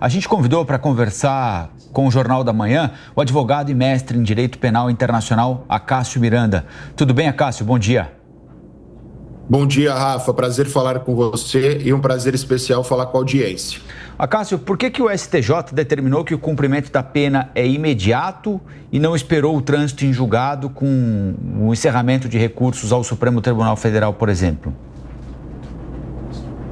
A gente convidou para conversar com o Jornal da Manhã o advogado e mestre em Direito Penal Internacional, Acácio Miranda. Tudo bem, Acácio? Bom dia. Bom dia, Rafa. Prazer falar com você e um prazer especial falar com a audiência. Acácio, por que o STJ determinou que o cumprimento da pena é imediato e não esperou o trânsito em julgado com o encerramento de recursos ao Supremo Tribunal Federal, por exemplo?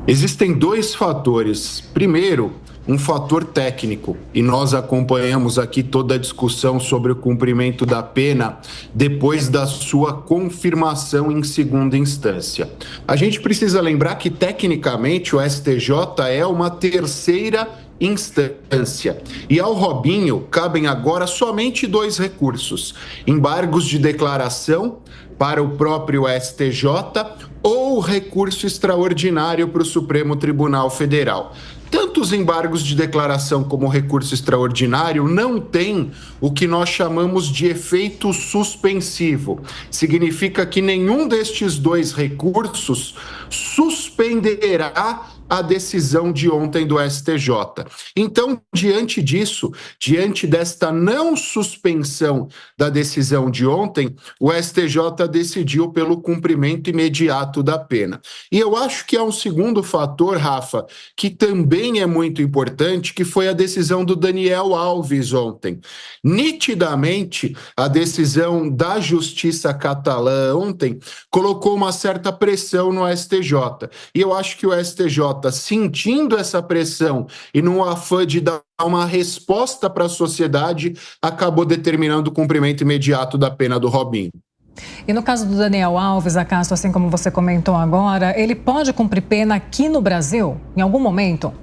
Existem dois fatores. Primeiro, um fator técnico, e nós acompanhamos aqui toda a discussão sobre o cumprimento da pena depois da sua confirmação em segunda instância. A gente precisa lembrar que, tecnicamente, o STJ é uma terceira instância. E ao Robinho cabem agora somente dois recursos: embargos de declaração para o próprio STJ ou recurso extraordinário para o Supremo Tribunal Federal. Tanto os embargos de declaração como o recurso extraordinário não têm o que nós chamamos de efeito suspensivo. Significa que nenhum destes dois recursos suspenderá a decisão de ontem do STJ. Então, diante disso, diante desta não suspensão da decisão de ontem, o STJ decidiu pelo cumprimento imediato da pena. E eu acho que há um segundo fator, Rafa, que também é muito importante, que foi a decisão do Daniel Alves ontem. Nitidamente, a decisão da Justiça catalã ontem colocou uma certa pressão no STJ. E eu acho que o STJ, sentindo essa pressão e num afã de dar uma resposta para a sociedade, acabou determinando o cumprimento imediato da pena do Robinho. E no caso do Daniel Alves, Acácio, assim como você comentou agora, ele pode cumprir pena aqui no Brasil, em algum momento?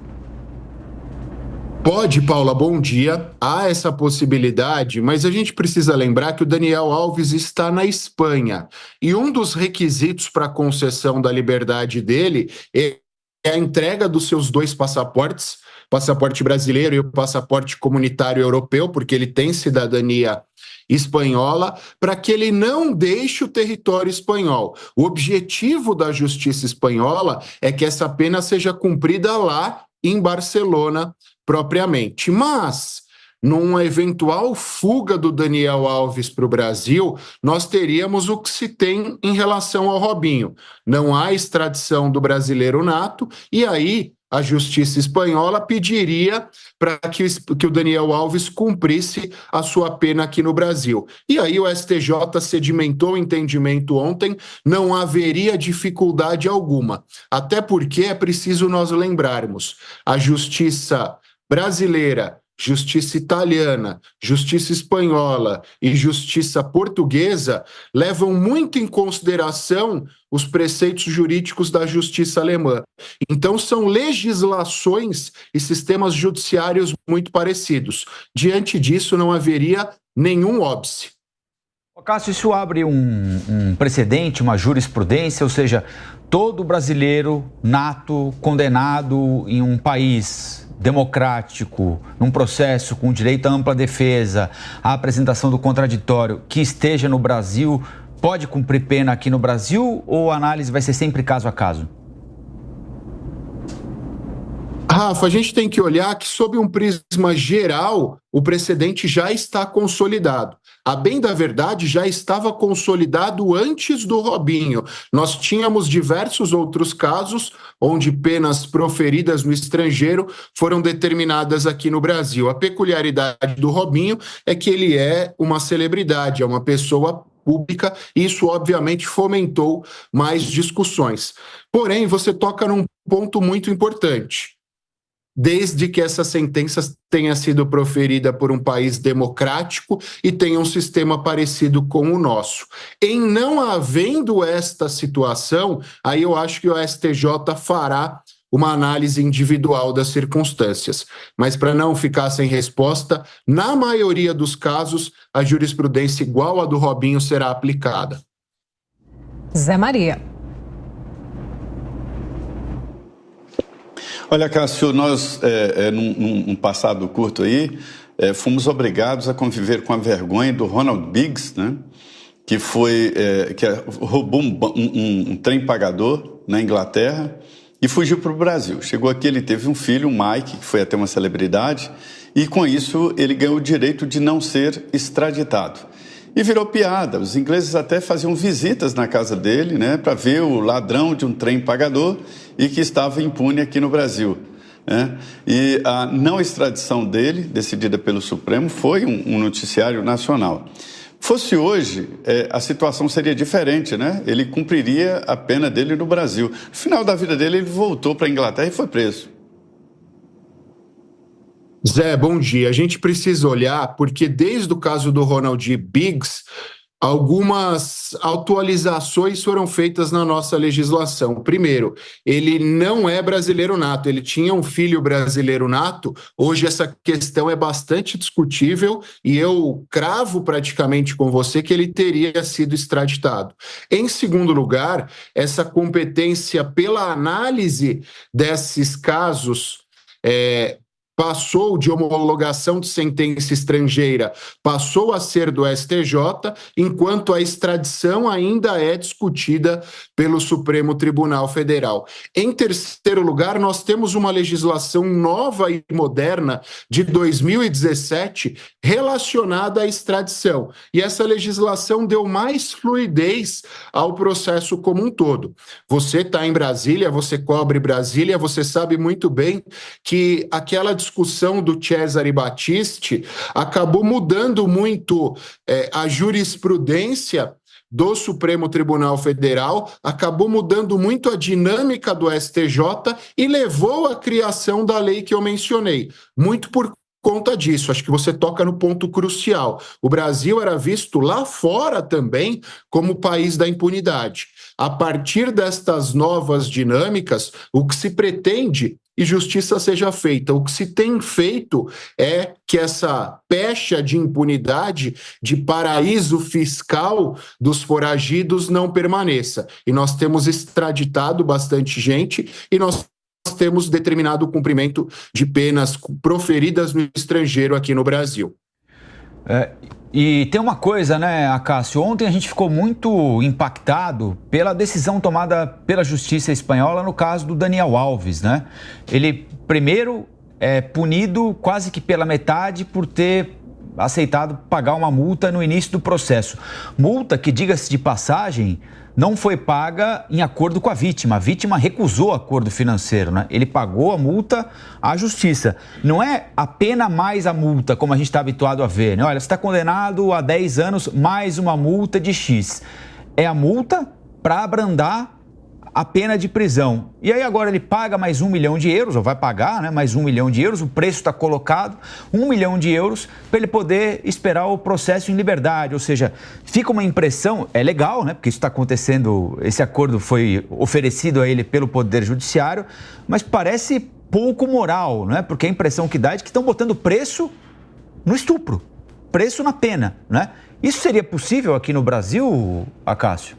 Pode, Paula, bom dia. Há essa possibilidade, mas a gente precisa lembrar que o Daniel Alves está na Espanha. E um dos requisitos para a concessão da liberdade dele é a entrega dos seus dois passaportes, passaporte brasileiro e o passaporte comunitário europeu, porque ele tem cidadania espanhola, para que ele não deixe o território espanhol. O objetivo da justiça espanhola é que essa pena seja cumprida lá em Barcelona propriamente. Mas, numa eventual fuga do Daniel Alves para o Brasil, nós teríamos o que se tem em relação ao Robinho. Não há extradição do brasileiro nato, e aí a justiça espanhola pediria para que o Daniel Alves cumprisse a sua pena aqui no Brasil. E aí o STJ sedimentou o entendimento ontem, não haveria dificuldade alguma. Até porque é preciso nós lembrarmos, a justiça brasileira, justiça italiana, justiça espanhola e justiça portuguesa levam muito em consideração os preceitos jurídicos da justiça alemã. Então, são legislações e sistemas judiciários muito parecidos. Diante disso, não haveria nenhum óbice. Cássio, isso abre um precedente, uma jurisprudência, ou seja, todo brasileiro nato, condenado em um país democrático, num processo com direito à ampla defesa, à apresentação do contraditório, que esteja no Brasil, pode cumprir pena aqui no Brasil ou a análise vai ser sempre caso a caso? Rafa, a gente tem que olhar que, sob um prisma geral, o precedente já está consolidado. A bem da verdade, já estava consolidado antes do Robinho. Nós tínhamos diversos outros casos onde penas proferidas no estrangeiro foram determinadas aqui no Brasil. A peculiaridade do Robinho é que ele é uma celebridade, é uma pessoa pública, e isso obviamente fomentou mais discussões. Porém, você toca num ponto muito importante. Desde que essa sentença tenha sido proferida por um país democrático e tenha um sistema parecido com o nosso. Em não havendo esta situação, aí eu acho que o STJ fará uma análise individual das circunstâncias. Mas, para não ficar sem resposta, na maioria dos casos, a jurisprudência igual à do Robinho será aplicada. Zé Maria. Olha, Cássio, nós, num passado curto aí, fomos obrigados a conviver com a vergonha do Ronald Biggs, né? Que roubou um trem pagador na Inglaterra e fugiu para o Brasil. Chegou aqui, ele teve um filho, o Mike, que foi até uma celebridade, e com isso ele ganhou o direito de não ser extraditado. E virou piada. Os ingleses até faziam visitas na casa dele, né, para ver o ladrão de um trem pagador e que estava impune aqui no Brasil. Né? E a não extradição dele, decidida pelo Supremo, foi um noticiário nacional. Fosse hoje, a situação seria diferente, né? Ele cumpriria a pena dele no Brasil. No final da vida dele, ele voltou para a Inglaterra e foi preso. Zé, bom dia. A gente precisa olhar, porque desde o caso do Ronald Biggs, algumas atualizações foram feitas na nossa legislação. Primeiro, ele não é brasileiro nato, ele tinha um filho brasileiro nato. Hoje essa questão é bastante discutível e eu cravo praticamente com você que ele teria sido extraditado. Em segundo lugar, essa competência pela análise desses casos passou de homologação de sentença estrangeira, passou a ser do STJ, enquanto a extradição ainda é discutida pelo Supremo Tribunal Federal. Em terceiro lugar, nós temos uma legislação nova e moderna de 2017 relacionada à extradição. E essa legislação deu mais fluidez ao processo como um todo. Você está em Brasília, você cobre Brasília, você sabe muito bem que aquela discussão do Cesare Battisti acabou mudando muito a jurisprudência do Supremo Tribunal Federal, acabou mudando muito a dinâmica do STJ e levou à criação da lei que eu mencionei. Muito por conta disso, acho que você toca no ponto crucial. O Brasil era visto lá fora também como o país da impunidade. A partir destas novas dinâmicas, o que se pretende e justiça seja feita. O que se tem feito é que essa pecha de impunidade, de paraíso fiscal dos foragidos não permaneça. E nós temos extraditado bastante gente e nós temos determinado o cumprimento de penas proferidas no estrangeiro aqui no Brasil. E tem uma coisa, né, Acácio? Ontem a gente ficou muito impactado pela decisão tomada pela Justiça Espanhola no caso do Daniel Alves, né? Ele, primeiro, é punido quase que pela metade por ter aceitado pagar uma multa no início do processo. Multa que, diga-se de passagem, não foi paga em acordo com a vítima. A vítima recusou acordo financeiro, né? Ele pagou a multa à justiça. Não é a pena mais a multa, como a gente está habituado a ver, né? Olha, você está condenado a 10 anos mais uma multa de X. É a multa para abrandar a pena de prisão. E aí agora ele paga mais 1 milhão de euros, ou vai pagar, né, mais 1 milhão de euros, o preço está colocado, 1 milhão de euros, para ele poder esperar o processo em liberdade. Ou seja, fica uma impressão, é legal, né, porque isso está acontecendo, esse acordo foi oferecido a ele pelo Poder Judiciário, mas parece pouco moral, né, porque a impressão que dá é de que estão botando preço no estupro, preço na pena, né? Isso seria possível aqui no Brasil, Acácio?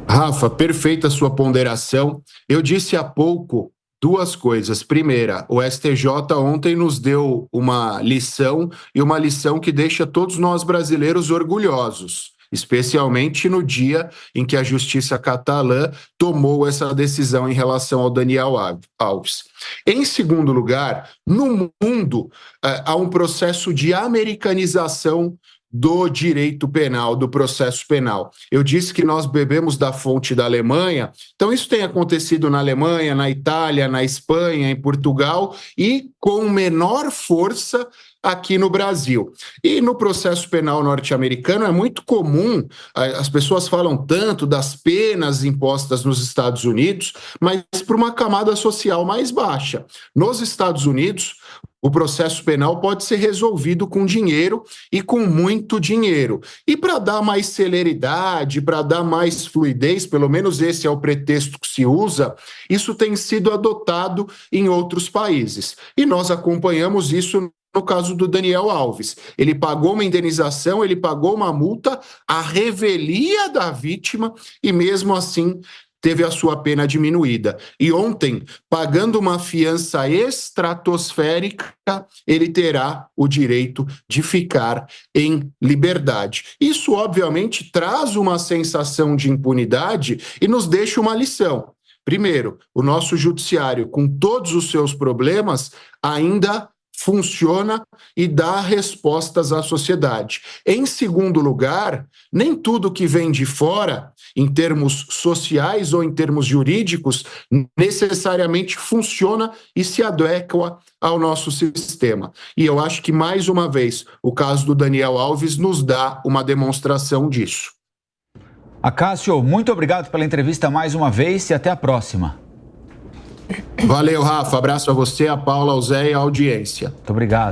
Rafa, perfeita a sua ponderação. Eu disse há pouco duas coisas. Primeira, o STJ ontem nos deu uma lição, e uma lição que deixa todos nós brasileiros orgulhosos, especialmente no dia em que a Justiça catalã tomou essa decisão em relação ao Daniel Alves. Em segundo lugar, no mundo há um processo de americanização do direito penal, do processo penal. Eu disse que nós bebemos da fonte da Alemanha, então isso tem acontecido na Alemanha, na Itália, na Espanha, em Portugal e com menor força aqui no Brasil. E no processo penal norte-americano é muito comum, as pessoas falam tanto das penas impostas nos Estados Unidos, mas para uma camada social mais baixa. Nos Estados Unidos, o processo penal pode ser resolvido com dinheiro e com muito dinheiro. E para dar mais celeridade, para dar mais fluidez, pelo menos esse é o pretexto que se usa, isso tem sido adotado em outros países. E nós acompanhamos isso no caso do Daniel Alves. Ele pagou uma indenização, ele pagou uma multa, a revelia da vítima e mesmo assim teve a sua pena diminuída. E ontem, pagando uma fiança estratosférica, ele terá o direito de ficar em liberdade. Isso, obviamente, traz uma sensação de impunidade e nos deixa uma lição. primeiro, o nosso judiciário, com todos os seus problemas, ainda funciona e dá respostas à sociedade. Em segundo lugar, nem tudo que vem de fora, em termos sociais ou em termos jurídicos, necessariamente funciona e se adequa ao nosso sistema. E eu acho que, mais uma vez, o caso do Daniel Alves nos dá uma demonstração disso. Acácio, muito obrigado pela entrevista mais uma vez e até a próxima. Valeu, Rafa. Abraço a você, a Paula, ao Zé e à audiência. Muito obrigado.